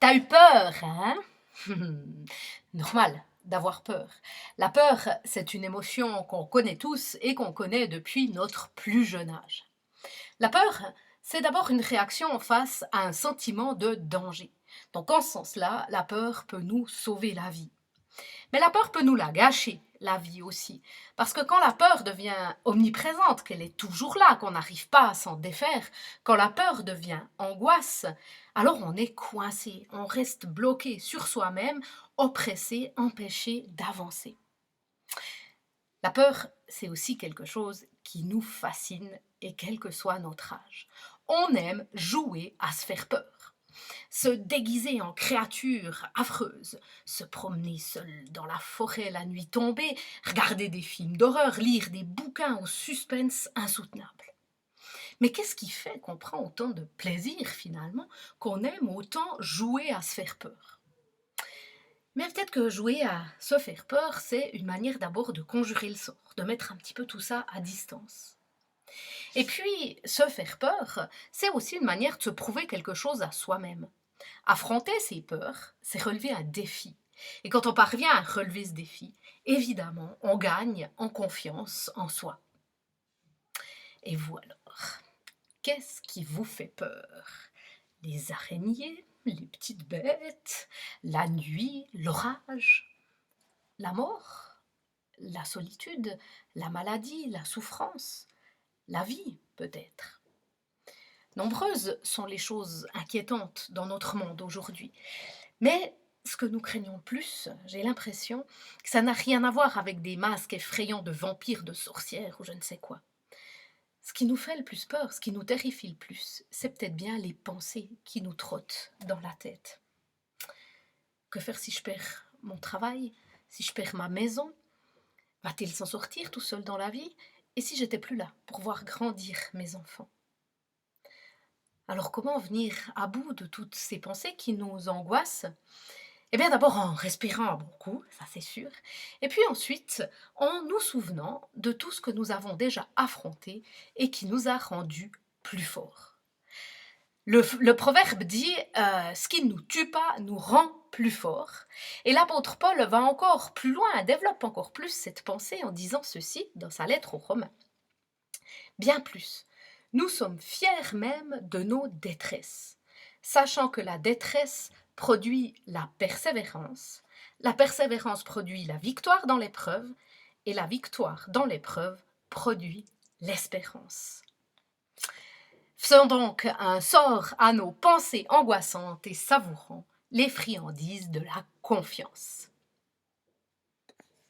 T'as eu peur, hein? Normal d'avoir peur. La peur, c'est une émotion qu'on connaît tous et qu'on connaît depuis notre plus jeune âge. La peur, c'est d'abord une réaction face à un sentiment de danger. Donc en ce sens-là, la peur peut nous sauver la vie. Mais la peur peut nous la gâcher, la vie aussi. Parce que quand la peur devient omniprésente, qu'elle est toujours là, qu'on n'arrive pas à s'en défaire, quand la peur devient angoisse, alors on est coincé, on reste bloqué sur soi-même, oppressé, empêché d'avancer. La peur, c'est aussi quelque chose qui nous fascine et quel que soit notre âge. On aime jouer à se faire peur, se déguiser en créatures affreuses, se promener seul dans la forêt la nuit tombée, regarder des films d'horreur, lire des bouquins au suspense insoutenable. Mais qu'est-ce qui fait qu'on prend autant de plaisir finalement, qu'on aime autant jouer à se faire peur? Mais peut-être que jouer à se faire peur, c'est une manière d'abord de conjurer le sort, de mettre un petit peu tout ça à distance. Et puis, se faire peur, c'est aussi une manière de se prouver quelque chose à soi-même. Affronter ses peurs, c'est relever un défi. Et quand on parvient à relever ce défi, évidemment, on gagne en confiance en soi. Et vous alors, qu'est-ce qui vous fait peur? Les araignées, les petites bêtes, la nuit, l'orage, la mort, la solitude, la maladie, la souffrance, la vie peut-être. Nombreuses sont les choses inquiétantes dans notre monde aujourd'hui. Mais ce que nous craignons le plus, j'ai l'impression que ça n'a rien à voir avec des masques effrayants de vampires, de sorcières ou je ne sais quoi. Ce qui nous fait le plus peur, ce qui nous terrifie le plus, c'est peut-être bien les pensées qui nous trottent dans la tête. Que faire si je perds mon travail, si je perds ma maison? Va-t-il s'en sortir tout seul dans la vie? Et si j'étais plus là pour voir grandir mes enfants? Alors comment venir à bout de toutes ces pensées qui nous angoissent? Eh bien d'abord en respirant beaucoup, ça c'est sûr, et puis ensuite en nous souvenant de tout ce que nous avons déjà affronté et qui nous a rendus plus forts. Le proverbe dit ce qui ne nous tue pas nous rend plus forts. Et l'apôtre Paul va encore plus loin, développe encore plus cette pensée en disant ceci dans sa lettre aux Romains. Bien plus, nous sommes fiers même de nos détresses, sachant que la détresse produit la persévérance produit la victoire dans l'épreuve, et la victoire dans l'épreuve produit l'espérance. Faisons donc un sort à nos pensées angoissantes et savourons les friandises de la confiance.